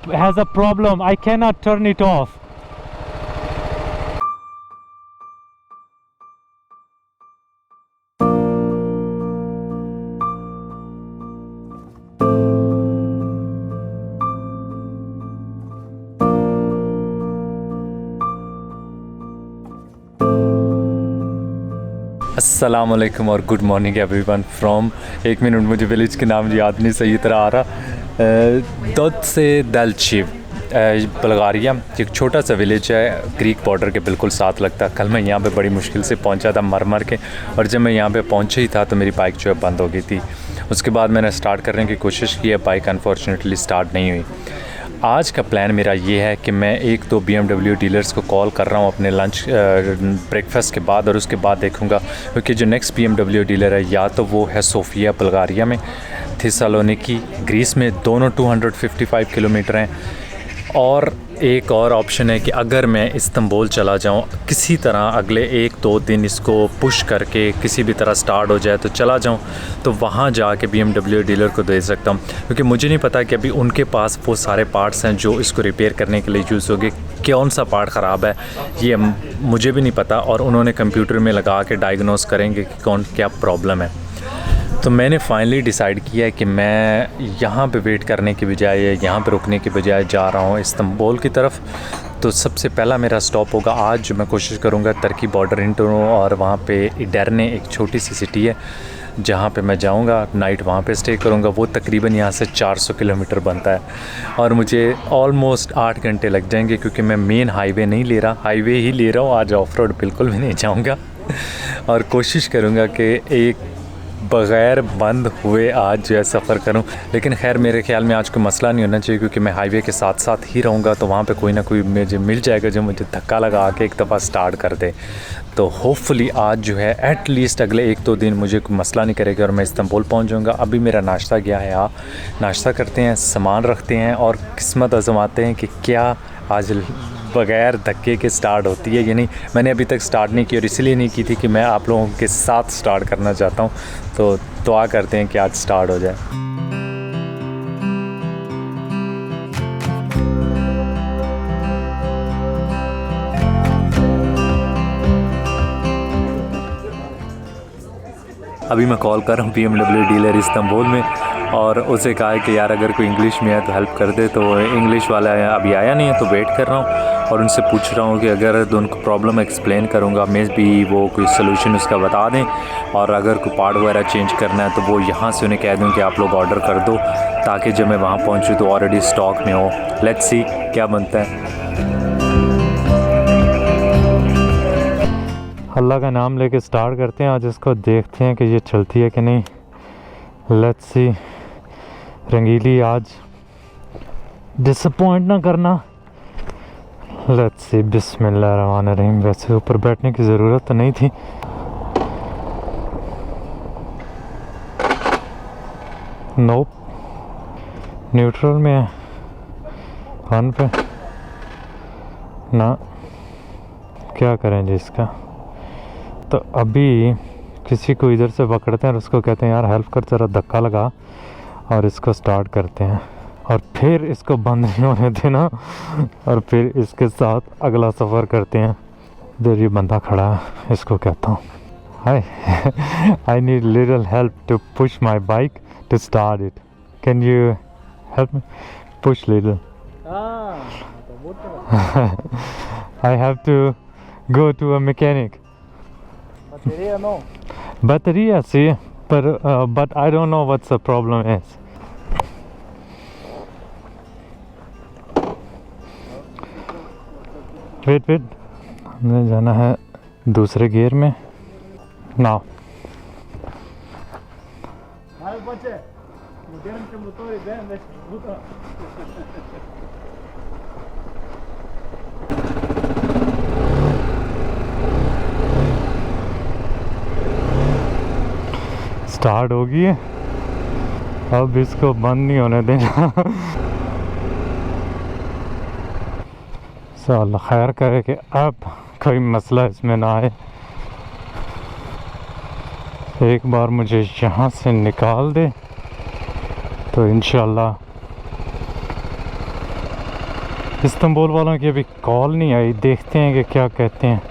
has a problem. I cannot turn it off. अस्सलामुअलैकुम और good morning everyone from 1 minute मुझे village के नाम याद नहीं सही तरह आ रहा। दौद से दलचीव बल्गारिया एक छोटा सा विलेज है, ग्रीक बॉर्डर के बिल्कुल साथ लगता है। कल मैं यहाँ पे बड़ी मुश्किल से पहुँचा था मर के, और जब मैं यहाँ पे पहुँचा ही था तो मेरी बाइक जो है बंद हो गई थी। उसके बाद मैंने स्टार्ट करने की कोशिश की है, बाइक अनफॉर्चुनेटली स्टार्ट नहीं हुई। आज का प्लान मेरा ये है कि मैं 1-2 BMW डीलर्स को कॉल कर रहा हूँ अपने लंच ब्रेकफास्ट के बाद, और उसके बाद देखूँगा क्योंकि जो नेक्स्ट BMW डीलर है या तो वो है सोफिया बल्गारिया में, थिसालोनिकी ग्रीस में, दोनों 255 किलोमीटर हैं। और एक और ऑप्शन है कि अगर मैं इस्तांबुल चला जाऊं, किसी तरह अगले 1-2 दिन इसको पुश करके किसी भी तरह स्टार्ट हो जाए तो चला जाऊं, तो वहां जाके BMW डीलर को दे सकता हूं, क्योंकि मुझे नहीं पता कि अभी उनके पास वो सारे पार्ट्स हैं जो इसको रिपेयर करने के लिए यूज़ होंगे। कौन सा पार्ट ख़राब है ये मुझे भी नहीं पता, और उन्होंने कंप्यूटर में लगा के डायग्नोस करेंगे कि कौन क्या प्रॉब्लम है। तो मैंने फाइनली डिसाइड किया है कि मैं यहाँ पे वेट करने की बजाय, यहाँ पे रुकने की बजाय जा रहा हूँ इस्तांबुल की तरफ। तो सबसे पहला मेरा स्टॉप होगा आज, जो मैं कोशिश करूँगा तुर्की बॉर्डर इंटर हूँ, और वहाँ पे इडरने एक छोटी सी सिटी है जहाँ पे मैं जाऊँगा, नाइट वहाँ पे स्टे करूँगा। वो तकरीबन यहाँ से 400 किलोमीटर बनता है, और मुझे ऑलमोस्ट 8 घंटे लग जाएंगे, क्योंकि मैं मेन हाईवे नहीं ले रहा, हाईवे ही ले रहा हूँ। आज ऑफ रोड बिल्कुल भी नहीं जाऊँगा, और कोशिश करूँगा कि एक बग़ैर बंद हुए आज जो है सफ़र करूं। लेकिन खैर मेरे ख़्याल में आज कोई मसला नहीं होना चाहिए, क्योंकि मैं हाईवे के साथ साथ ही रहूँगा, तो वहाँ पे कोई ना कोई मुझे मिल जाएगा जो मुझे धक्का लगा के एक दफ़ा स्टार्ट कर दे। तो होपफुली आज जो है एटलीस्ट अगले 1-2 दिन मुझे कोई मसला नहीं करेगा और मैं इस्तांबुल पहुँच जाऊँगा। अभी मेरा नाश्ता गया है, नाश्ता करते हैं, सामान रखते हैं और किस्मत आजमाते हैं कि क्या आज बग़ैर धक्के के स्टार्ट होती है। यानी मैंने अभी तक स्टार्ट नहीं की, और इसलिए नहीं की थी कि मैं आप लोगों के साथ स्टार्ट करना चाहता हूँ। तो दुआ करते हैं कि आज स्टार्ट हो जाए। अभी मैं कॉल कर रहा हूँ BMW डीलर इस्तांबुल में, और उसे कहा है कि यार अगर कोई इंग्लिश में है तो हेल्प कर दे। तो इंग्लिश वाला अभी आया नहीं है, तो वेट कर रहा हूँ और उनसे पूछ रहा हूँ कि अगर तो उनको प्रॉब्लम एक्सप्लेन करूँगा, मे भी वो कोई सलूशन उसका बता दें, और अगर कोई पार्ट वगैरह चेंज करना है तो वो यहाँ से उन्हें कह दूँ कि आप लोग ऑर्डर कर दो, ताकि जब मैं वहाँ पहुँचूँ तो ऑलरेडी स्टॉक में हो। लेट्स सी क्या बनता है। अल्लाह का नाम लेके स्टार्ट करते हैं आज इसको, देखते हैं कि ये चलती है कि नहीं। Let's see. रंगीली आज डिसअपॉइंट ना करना। Let's see. बिस्मिल्लाहिर्रहमानिर्रहीम। वैसे ऊपर बैठने की ज़रूरत तो नहीं थी। नोप, न्यूट्रल में है, ऑन पे ना। क्या करें जी इसका। तो अभी किसी को इधर से पकड़ते हैं और उसको कहते हैं यार हेल्प कर, ज़रा धक्का लगा, और इसको स्टार्ट करते हैं, और फिर इसको बंद नहीं होने देना, और फिर इसके साथ अगला सफ़र करते हैं। इधर ये बंदा खड़ा है, इसको कहता हूँ hi I need little help to push my bike to start it, can you help me push little. I have to go to a mechanic. Bateria no. Bateria, see, but I don't know what's the problem is. Wait. हमें जाना है दूसरे gear में। Now. Start होगी, अब इसको बंद नहीं होने देना। अल्लाह खैर करे कि अब कोई मसला इसमें ना आए। एक बार मुझे यहाँ से निकाल दे तो इंशाल्लाह इस्तांबुल वालों की अभी कॉल नहीं आई, देखते हैं कि क्या कहते हैं।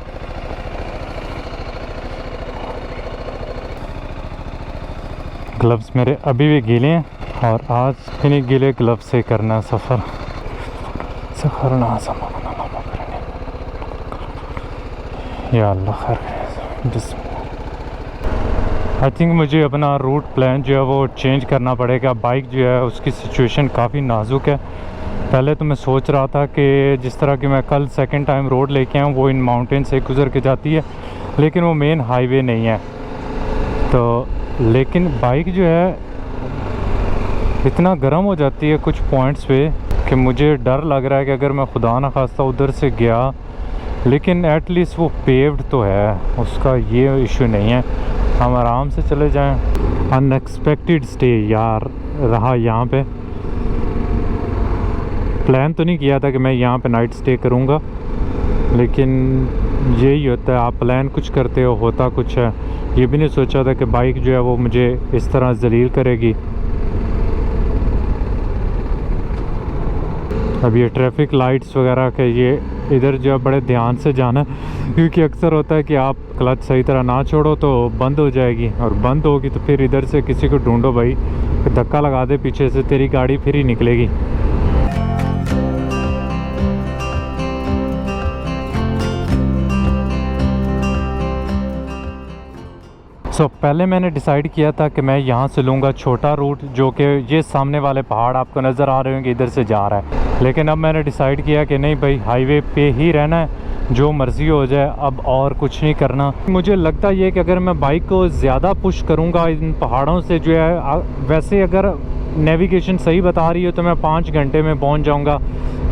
ग्लव्स मेरे अभी भी गीले हैं और आज इन्हीं गीले ग्लव से करना है सफ़र। या अल्लाह खैर। आई थिंक मुझे अपना रूट प्लान जो है वो चेंज करना पड़ेगा। बाइक जो है उसकी सिचुएशन काफ़ी नाजुक है। पहले तो मैं सोच रहा था कि जिस तरह की मैं कल सेकंड टाइम रोड लेके आऊँ वो इन माउंटेन से गुज़र के जाती है, लेकिन वो मेन हाईवे नहीं है। तो लेकिन बाइक जो है इतना गर्म हो जाती है कुछ पॉइंट्स पे कि मुझे डर लग रहा है कि अगर मैं खुदा न खास्ता उधर से गया, लेकिन एटलीस्ट वो पेव्ड तो है, उसका ये इशू नहीं है, हम आराम से चले जाएं। अनएक्सपेक्टेड स्टे यार रहा यहाँ पे। प्लान तो नहीं किया था कि मैं यहाँ पे नाइट स्टे करूँगा, लेकिन यही होता है, आप प्लान कुछ करते हो होता कुछ है। ये भी नहीं सोचा था कि बाइक जो है वो मुझे इस तरह जलील करेगी। अब ये ट्रैफिक लाइट्स वगैरह के ये इधर जो है बड़े ध्यान से जाना, क्योंकि अक्सर होता है कि आप क्लच सही तरह ना छोड़ो तो बंद हो जाएगी, और बंद होगी तो फिर इधर से किसी को ढूंढो भाई, धक्का लगा दे पीछे से, तेरी गाड़ी फिर ही निकलेगी। पहले मैंने डिसाइड किया था कि मैं यहाँ से लूँगा छोटा रूट, जो कि ये सामने वाले पहाड़ आपको नज़र आ रहे होंगे इधर से जा रहा है। लेकिन अब मैंने डिसाइड किया कि नहीं भाई, हाईवे पे ही रहना है, जो मर्ज़ी हो जाए, अब और कुछ नहीं करना। मुझे लगता ये कि अगर मैं बाइक को ज़्यादा पुश करूँगा इन पहाड़ों से जो है, वैसे अगर नेविगेशन सही बता रही है तो मैं 5 घंटे में पहुँच जाऊँगा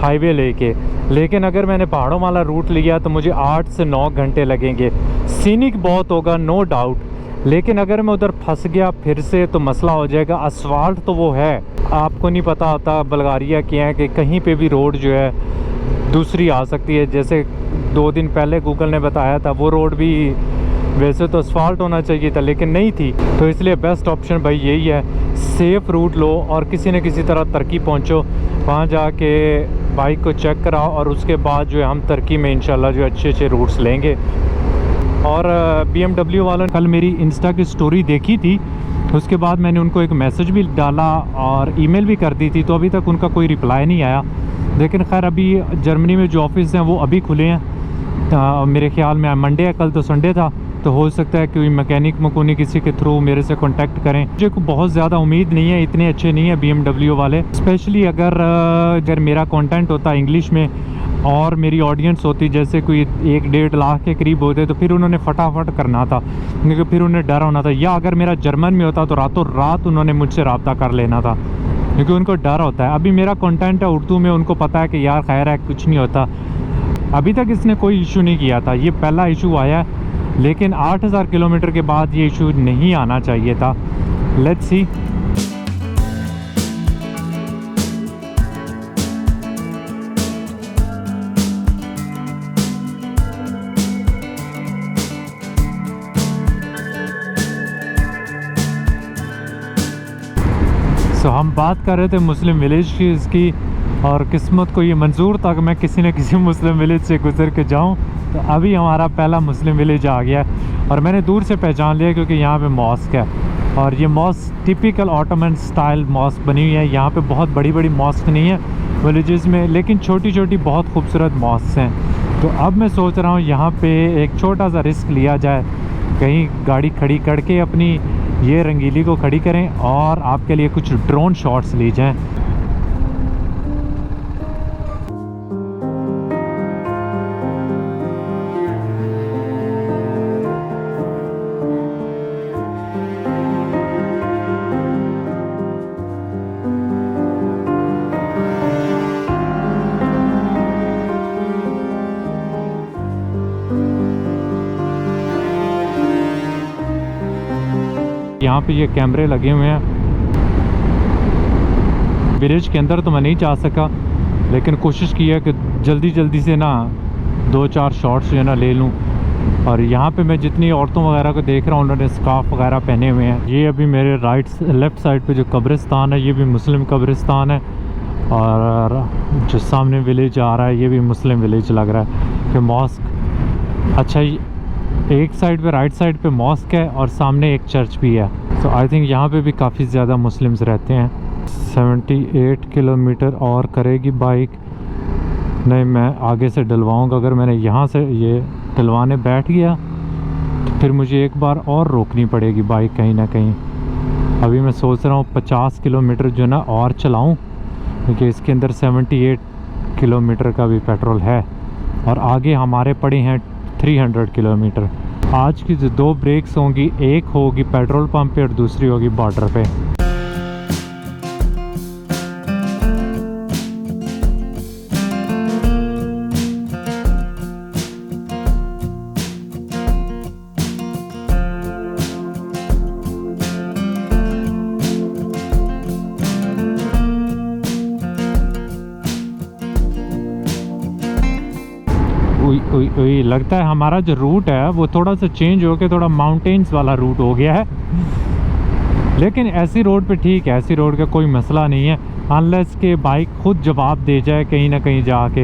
हाईवे लेके, लेकिन अगर मैंने पहाड़ों वाला रूट लिया तो मुझे 8 से 9 घंटे लगेंगे। सीनिक बहुत होगा नो डाउट, लेकिन अगर मैं उधर फंस गया फिर से तो मसला हो जाएगा। असफाल्ट तो वो है, आपको नहीं पता होता बल्गारिया क्या है कि कहीं पे भी रोड जो है दूसरी आ सकती है। जैसे 2 दिन पहले गूगल ने बताया था, वो रोड भी वैसे तो असफाल्ट होना चाहिए था लेकिन नहीं थी। तो इसलिए बेस्ट ऑप्शन भाई यही है, सेफ़ रूट लो और किसी न किसी तरह तुर्की पहुँचो, वहाँ जाके बाइक को चेक कराओ और उसके बाद जो है हम तुर्की में इंशाल्लाह जो अच्छे अच्छे रूट्स लेंगे। और BMW वालों ने कल मेरी इंस्टा की स्टोरी देखी थी, उसके बाद मैंने उनको एक मैसेज भी डाला और ईमेल भी कर दी थी, तो अभी तक उनका कोई रिप्लाई नहीं आया। लेकिन खैर अभी जर्मनी में जो ऑफिस हैं वो अभी खुले हैं, मेरे ख्याल में मंडे है, कल तो संडे था, तो हो सकता है कि मैकेनिक मकोनी किसी के थ्रू मेरे से कांटेक्ट करें। मुझे को बहुत ज़्यादा उम्मीद नहीं है, इतने अच्छे नहीं है BMW वाले, स्पेशली अगर मेरा कंटेंट होता इंग्लिश में और मेरी ऑडियंस होती जैसे कोई 1-1.5 लाख के करीब होते, तो फिर उन्होंने फटाफट करना था, क्योंकि फिर उन्हें डर होना था। या अगर मेरा जर्मन में होता तो रातों रात उन्होंने मुझसे रब्ता कर लेना था, क्योंकि उनको डर होता है। अभी मेरा कंटेंट है उर्दू में, उनको पता है कि यार खैर है, कुछ नहीं होता। अभी तक इसने कोई इशू नहीं किया था, ये पहला इशू आया, लेकिन 8000 किलोमीटर के बाद ये इशू नहीं आना चाहिए था। Let's see. हम बात कर रहे थे मुस्लिम विलेज की इसकी, और किस्मत को ये मंजूर था कि मैं किसी न किसी मुस्लिम विलेज से गुजर के जाऊं। तो अभी हमारा पहला मुस्लिम विलेज आ गया, और मैंने दूर से पहचान लिया क्योंकि यहाँ पे मॉस्क है, और ये mosque typical Ottoman style mosque बनी हुई है। यहाँ पे बहुत बड़ी बड़ी मॉस्क नहीं है विलेजेस में, लेकिन छोटी छोटी बहुत खूबसूरत मॉस्क हैं। तो अब मैं सोच रहा हूँ यहाँ पे एक छोटा सा रिस्क लिया जाए, कहीं गाड़ी खड़ी करके अपनी ये रंगीली को खड़ी करें और आपके लिए कुछ ड्रोन शॉट्स ली जाएं। यहाँ पे ये कैमरे लगे हुए हैं। विलेज के अंदर तो मैं नहीं जा सका, लेकिन कोशिश की है कि जल्दी जल्दी से ना 2-4 शॉट्स जो है ना ले लूँ। और यहाँ पे मैं जितनी औरतों वगैरह को देख रहा हूँ उन्होंने स्कार्फ वगैरह पहने हुए हैं। ये अभी मेरे लेफ़्ट साइड पे जो कब्रिस्तान है ये भी मुस्लिम कब्रिस्तान है, और जो सामने विलेज आ रहा है ये भी मुस्लिम विलेज लग रहा है कि मॉस्क। अच्छा, एक साइड पे राइट साइड पे मॉस्क है और सामने एक चर्च भी है। तो आई थिंक यहाँ पे भी काफ़ी ज़्यादा मुस्लिम्स रहते हैं। 78 किलोमीटर और करेगी बाइक। नहीं, मैं आगे से डलवाऊँगा। अगर मैंने यहाँ से ये डलवाने बैठ गया तो फिर मुझे एक बार और रोकनी पड़ेगी बाइक कहीं ना कहीं। अभी मैं सोच रहा हूँ 50 किलोमीटर जो ना और चलाऊँ, क्योंकि इसके अंदर 78 किलोमीटर का भी पेट्रोल है और आगे हमारे पड़े हैं 300 किलोमीटर। आज की जो 2 ब्रेक्स होंगी, एक होगी पेट्रोल पंप पे और दूसरी होगी बॉर्डर पे। लगता है हमारा जो रूट है वो थोड़ा सा चेंज हो के थोड़ा माउंटेन्स वाला रूट हो गया है, लेकिन ऐसी रोड पे ठीक है, ऐसी रोड का कोई मसला नहीं है, अनलेस के बाइक खुद जवाब दे जाए कहीं ना कहीं जाके।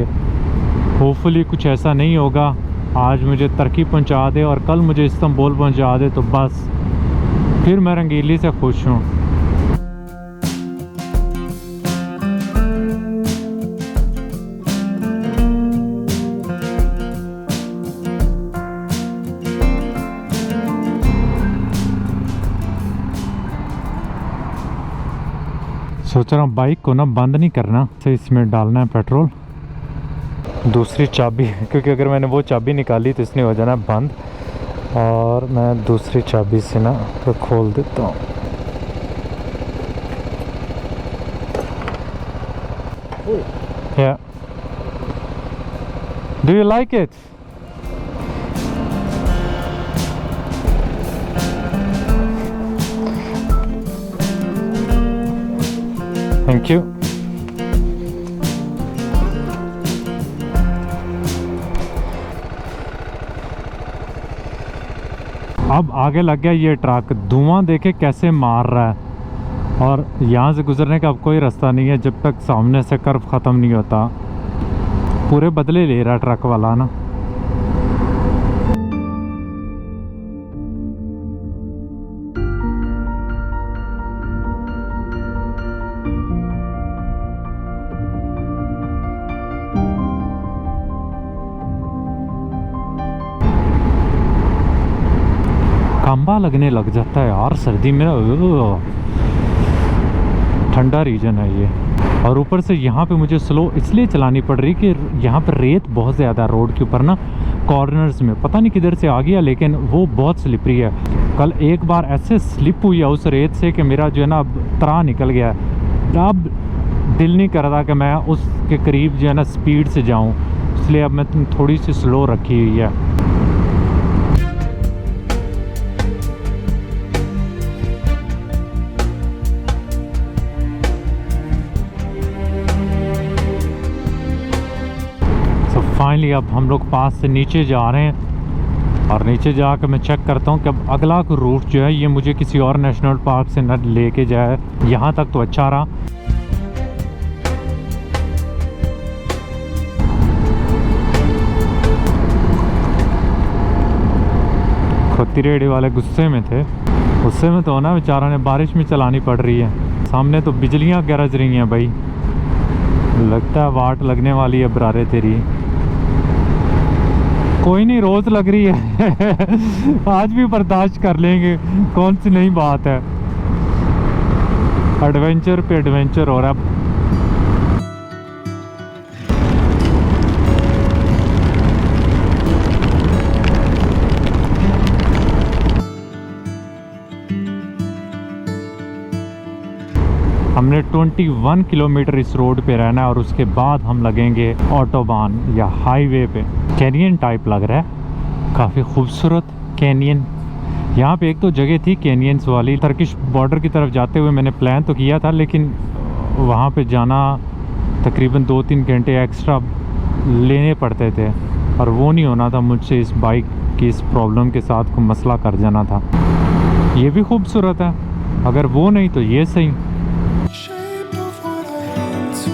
होपफुली कुछ ऐसा नहीं होगा, आज मुझे तुर्की पहुंचा दे और कल मुझे इस्तांबुल पहुंचा दे तो बस फिर मैं रंगीली से खुश हूँ। सोच रहा हूँ बाइक को ना बंद नहीं करना, तो इसमें डालना है पेट्रोल। दूसरी चाबी, क्योंकि अगर मैंने वो चाबी निकाली तो इसने हो जाना बंद, और मैं दूसरी चाबी से ना तो खोल देता हूँ। Yeah. Do you like it? Thank you. अब आगे लग गया ये ट्रक, धुआं देखे कैसे मार रहा है, और यहाँ से गुजरने का अब कोई रास्ता नहीं है जब तक सामने से कर्व ख़त्म नहीं होता। पूरे बदले ले रहा है ट्रक वाला ना। खंबा लगने लग जाता है यार सर्दी में, ठंडा रीजन है ये। और ऊपर से यहाँ पे मुझे स्लो इसलिए चलानी पड़ रही कि यहाँ पर रेत बहुत ज़्यादा रोड के ऊपर ना, कॉर्नर्स में पता नहीं किधर से आ गया, लेकिन वो बहुत स्लिपरी है। कल एक बार ऐसे स्लिप हुई है उस रेत से कि मेरा जो है ना अब त्राह निकल गया है। अब दिल नहीं कर रहा कि मैं उसके करीब जो है ना स्पीड से जाऊँ, इसलिए अब मैं थोड़ी सी स्लो रखी हुई है। फाइनली अब हम लोग पास से नीचे जा रहे हैं, और नीचे जाकर मैं चेक करता हूँ कि अब अगला रूट जो है ये मुझे किसी और नेशनल पार्क से न लेके जाए। यहाँ तक तो अच्छा रहा। खुत्ती रेडी वाले गुस्से में थे, गुस्से में तो ना बेचारा ने, बारिश में चलानी पड़ रही है। सामने तो बिजलियाँ गरज रही हैं भाई, लगता है वाट लगने वाली है बरारे तेरी। कोई नहीं, रोज लग रही है आज भी बर्दाश्त कर लेंगे, कौन सी नई बात है। एडवेंचर पे एडवेंचर हो रहा है। हमने 21 किलोमीटर इस रोड पे रहना है और उसके बाद हम लगेंगे ऑटोबान या हाईवे पे। कैनियन टाइप लग रहा है, काफ़ी खूबसूरत कैनियन। यहाँ पे एक तो जगह थी कैनियंस वाली, टर्किश बॉर्डर की तरफ जाते हुए मैंने प्लान तो किया था, लेकिन वहाँ पे जाना तकरीबन 2-3 घंटे एक्स्ट्रा लेने पड़ते थे, और वो नहीं होना था मुझसे। इस बाइक की इस प्रॉब्लम के साथ को मसला कर जाना था। ये भी खूबसूरत है, अगर वो नहीं तो ये सही। Shape of what I want to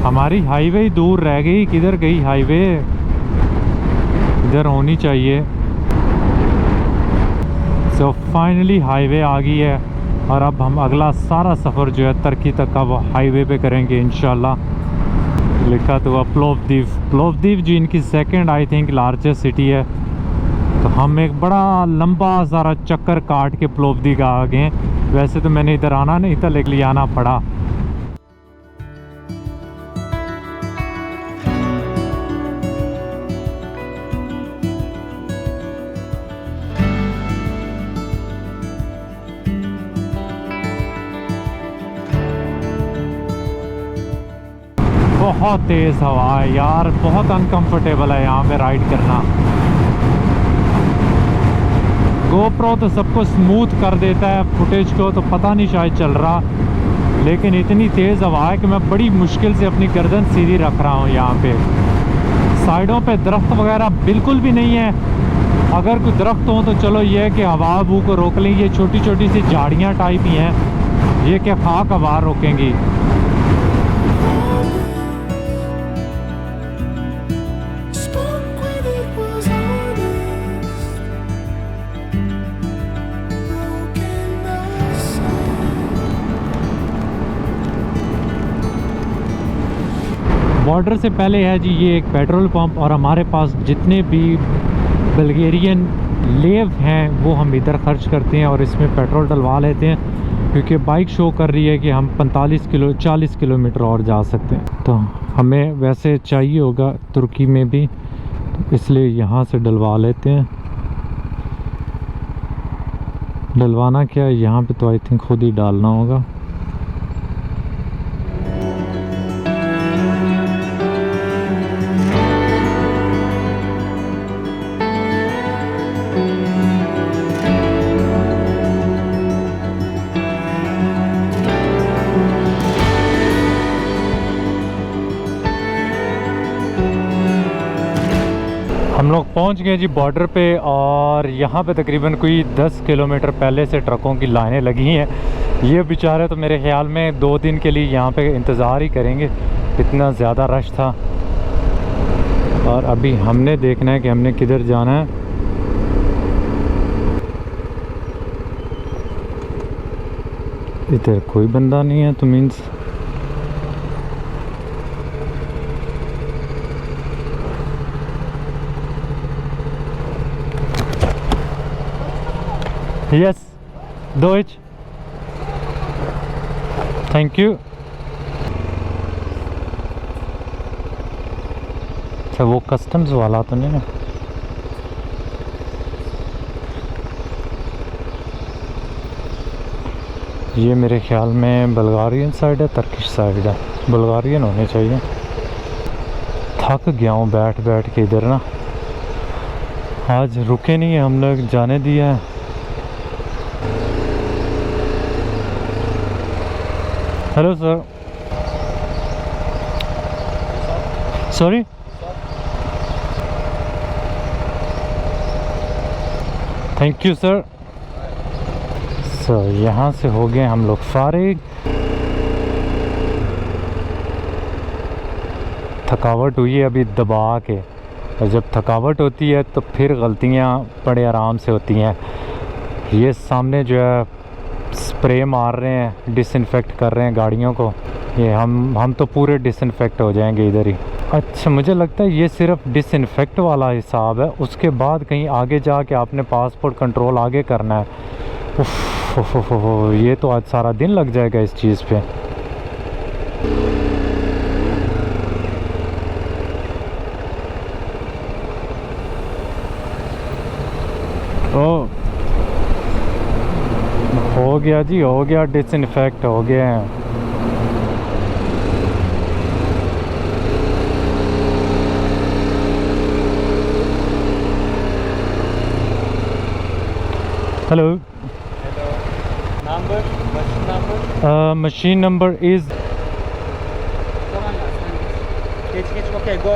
हमारी हाईवे दूर रह गई, किधर गई हाईवे? इधर होनी चाहिए। सो फाइनली हाईवे आ गई है और अब हम अगला सारा सफ़र जो है तुर्की तक का वो हाईवे पे करेंगे इंशाल्लाह। लिखा तो हुआ प्लोवदीव। प्लोवदीव जो इनकी second I think largest city है। तो हम एक बड़ा लंबा सारा चक्कर काट के प्लोवदीव आ गए। वैसे तो मैंने इधर आना नहीं था लेकिन आना पड़ा। बहुत तेज़ हवा है यार, बहुत अनकंफर्टेबल है यहाँ पे राइड करना। गोप्रो तो सबको स्मूथ कर देता है, फुटेज को तो पता नहीं शायद चल रहा, लेकिन इतनी तेज़ हवा है कि मैं बड़ी मुश्किल से अपनी गर्दन सीधी रख रहा हूँ। यहाँ पे साइडों पे दरख्त वगैरह बिल्कुल भी नहीं है। अगर कोई दरख्त हो तो चलो ये है कि हवा बू को रोक लें। ये छोटी छोटी सी झाड़ियाँ टाइप ही हैं, ये क्या खाक हवा रोकेंगी। बॉर्डर से पहले है जी ये एक पेट्रोल पंप, और हमारे पास जितने भी बल्गेरियन लेव हैं वो हम इधर खर्च करते हैं और इसमें पेट्रोल डलवा लेते हैं, क्योंकि बाइक शो कर रही है कि हम 40 किलोमीटर और जा सकते हैं। तो हमें वैसे चाहिए होगा तुर्की में भी, तो इसलिए यहाँ से डलवा लेते हैं। डलवाना क्या है यहाँ पे, तो आई थिंक खुद ही डालना होगा। हम लोग पहुंच गए जी बॉर्डर पे, और यहाँ पे तकरीबन कोई 10 किलोमीटर पहले से ट्रकों की लाइनें लगी हैं। ये बेचारे तो मेरे ख्याल में 2 दिन के लिए यहाँ पे इंतज़ार ही करेंगे, इतना ज़्यादा रश था। और अभी हमने देखना है कि हमने किधर जाना है। इधर कोई बंदा नहीं है, तो means yes Deutsch, thank you. अच्छा वो कस्टम्स वाला तो नहीं ना? ये मेरे ख्याल में बल्गारियन साइड है, तुर्किश साइड है। बल्गारियन होने चाहिए। थक गया हूँ बैठ बैठ के इधर ना, आज रुके नहीं है हम लोग, जाने दिया है। Hello sir, sorry thank you sir. Sir यहाँ से हो गए हम लोग फारिग। थकावट हुई है अभी दबा के, और जब थकावट होती है तो फिर गलतियाँ बड़े आराम से होती हैं। ये सामने जो है स्प्रे मार रहे हैं, डिसइंफेक्ट कर रहे हैं गाड़ियों को। ये हम तो पूरे डिसइंफेक्ट हो जाएंगे इधर ही। अच्छा मुझे लगता है ये सिर्फ डिसइंफेक्ट वाला हिसाब है, उसके बाद कहीं आगे जाके आपने पासपोर्ट कंट्रोल आगे करना है। उफ, ये तो आज सारा दिन लग जाएगा इस चीज़ पे। ओ हो गया जी, हो गया, डिसइंफेक्ट हो गया है। Hello, Number, machine number. machine number is Come on, Geç, okay, go.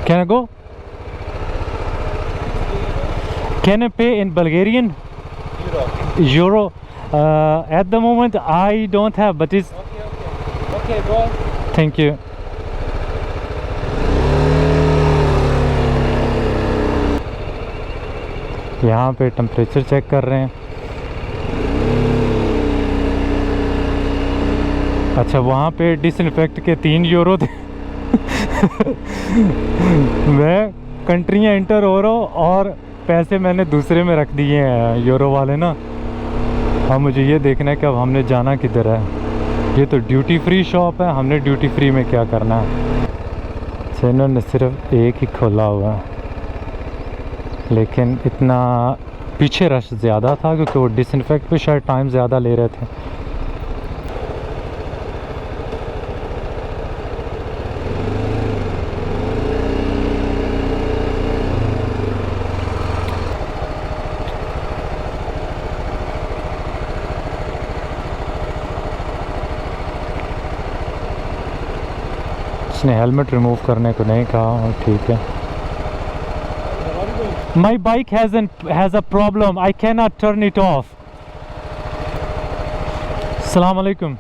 can I go? Can I pay in Bulgarian? Euro. Euro. At the moment I don't have, but it's Okay. Okay, go. Thank you. यहाँ पे temperature check कर रहे हैं। अच्छा, वहाँ पे disinfect के 3 euro थे। मैं कंट्रियाँ इंटर हो रहा हूँ और पैसे मैंने दूसरे में रख दिए हैं, यूरो वाले ना। अब मुझे ये देखना है कि अब हमने जाना किधर है। ये तो ड्यूटी फ्री शॉप है, हमने ड्यूटी फ्री में क्या करना है। अच्छा, इन्होंने सिर्फ एक ही खोला हुआ है, लेकिन इतना पीछे रश ज़्यादा था क्योंकि वो डिसइंफेक्ट पे शायद टाइम ज़्यादा ले रहे थे। इसने हेलमेट रिमूव करने को नहीं कहा, ठीक है। My bike has a problem. I cannot turn it off. Assalamu alaikum.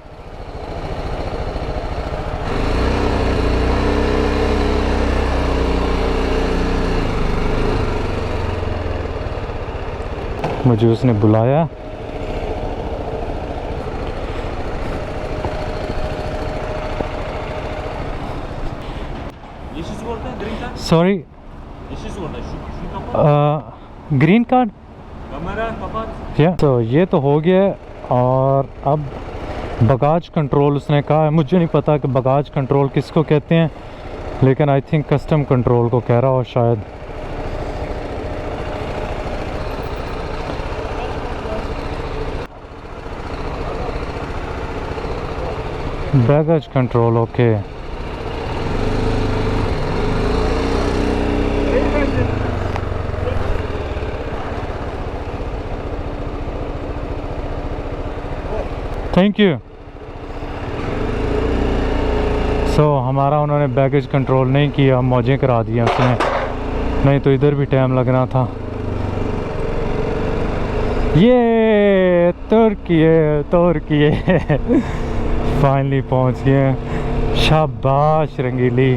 मुझे उसने बुलाया। Sorry. ग्रीन कार्ड तो ये तो हो गया। और अब बगाज कंट्रोल उसने कहा है, मुझे नहीं पता कि बगाज कंट्रोल किसको कहते हैं, लेकिन आई थिंक कस्टम कंट्रोल को कह रहा हो शायद। Baggage control, okay. Thank you. So हमारा उन्होंने बैगेज कंट्रोल नहीं किया, मौजें करा दिया उसने, नहीं तो इधर भी टाइम लगना था। ये तुर्की फाइनली पहुंच गए। शाबाश रंगीली।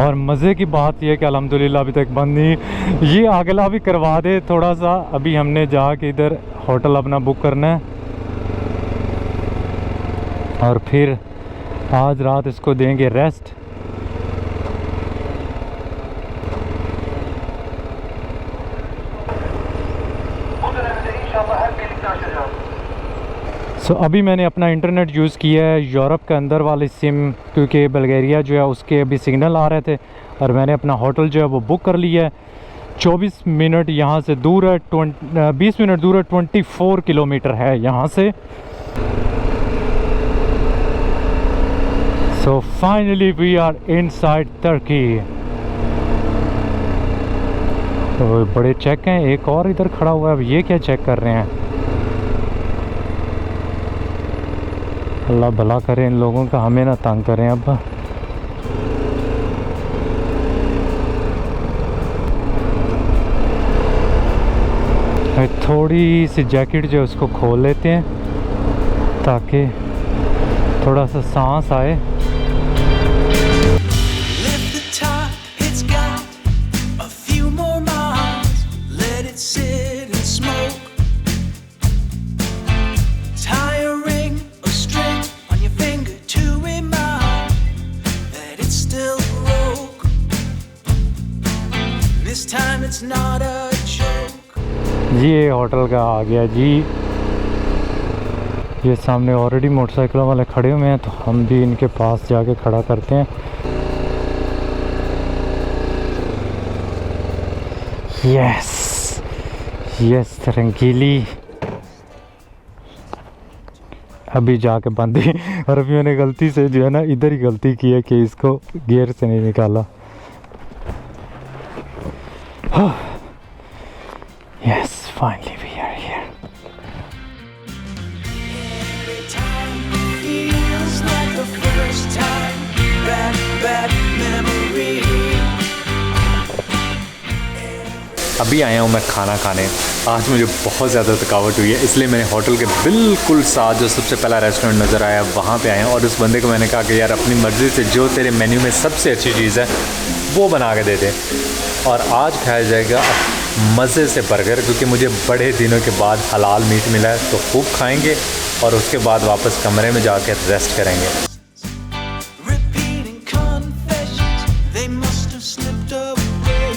और मज़े की बात यह कि अल्हम्दुलिल्लाह अभी तक बंद नहीं। ये अगला भी करवा दे थोड़ा सा। अभी हमने जाके इधर होटल अपना बुक करना है और फिर आज रात इसको देंगे रेस्ट। सो अभी मैंने अपना इंटरनेट यूज़ किया है यूरोप के अंदर वाली सिम, क्योंकि बल्गारिया जो है उसके अभी सिग्नल आ रहे थे, और मैंने अपना होटल जो है वो बुक कर लिया है। 24 मिनट यहाँ से दूर है, 20 मिनट दूर है, 24 किलोमीटर है यहाँ से। So finally we are inside Turkey. तो बड़े चेक हैं, एक और इधर खड़ा हुआ है। अब ये क्या चेक कर रहे हैं? अल्लाह भला करे इन लोगों का, हमें ना तंग करें। अब थोड़ी सी जैकेट जो है उसको खोल लेते हैं ताकि थोड़ा सा सांस आए। ये होटल का आ गया जी। ये सामने ऑलरेडी मोटरसाइकिलों वाले खड़े हुए हैं, तो हम भी इनके पास जाके खड़ा करते हैं। यस यस रंगीली। अभी जाके बंद ही। और अभी मैंने गलती से जो है ना इधर ही गलती की है कि इसको गियर से नहीं निकाला। Yes, finally we are here. Every time feels like the first time. Bad memory. अभी आया हूँ मैं खाना खाने। आज मुझे बहुत ज़्यादा थकावट हुई है, इसलिए मैंने होटल के बिल्कुल साथ जो सबसे पहला रेस्टोरेंट नज़र आया वहाँ पे आया और उस बंदे को मैंने कहा कि यार अपनी मर्ज़ी से जो तेरे मेन्यू में सबसे अच्छी चीज़ है वो बना के दे दे। और आज खाया जाएगा मज़े से बर्गर, क्योंकि मुझे बड़े दिनों के बाद हलाल मीट मिला है, तो खूब खाएंगे और उसके बाद वापस कमरे में जाकर रेस्ट करेंगे। Repeating confessions, they must have slipped away.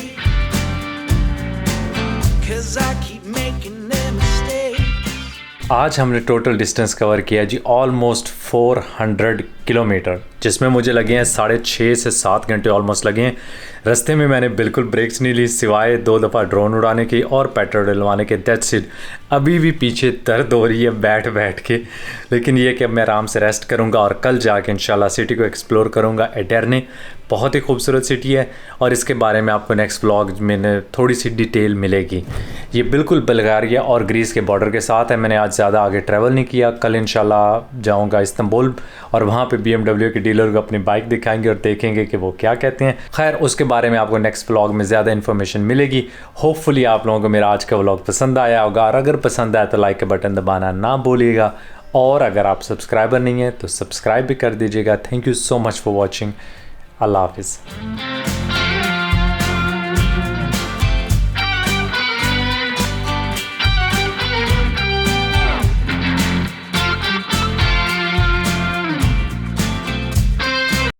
'Cause I keep making them mistakes. आज हमने टोटल डिस्टेंस कवर किया जी ऑलमोस्ट 400 किलोमीटर, जिसमें मुझे लगे हैं 6.5 से 7 घंटे ऑलमोस्ट लगे हैं। रास्ते में मैंने बिल्कुल ब्रेक्स नहीं ली सिवाय 2 दफ़ा ड्रोन उड़ाने की और पेट्रोल डलवाने के, दैट्स इट। अभी भी पीछे दर्द हो रही है बैठ बैठ के, लेकिन ये कि अब मैं आराम से रेस्ट करूँगा और कल जाके इंशाल्लाह सिटी को एक्सप्लोर करूँगा। एटर्ने बहुत ही खूबसूरत सिटी है और इसके बारे में आपको नेक्स्ट व्लॉग में थोड़ी सी डिटेल मिलेगी। ये बिल्कुल बल्गारिया और ग्रीस के बॉर्डर के साथ है। मैंने आज ज़्यादा आगे ट्रैवल नहीं किया, कल इंशाल्लाह जाऊँगा इस्तांबुल और वहाँ पे BMW के डीलर को अपनी बाइक दिखाएंगे और देखेंगे कि वो क्या कहते हैं। खैर उसके बारे में आपको नेक्स्ट व्लॉग में ज़्यादा इन्फॉर्मेशन मिलेगी। होपफुली आप लोगों को मेरा आज का व्लॉग पसंद आया होगा और अगर पसंद आया तो लाइक का बटन दबाना ना भूलिएगा और अगर आप सब्सक्राइबर नहीं हैं तो सब्सक्राइब भी कर दीजिएगा। Thank you so much for watching. अल्लाह हाफिज़।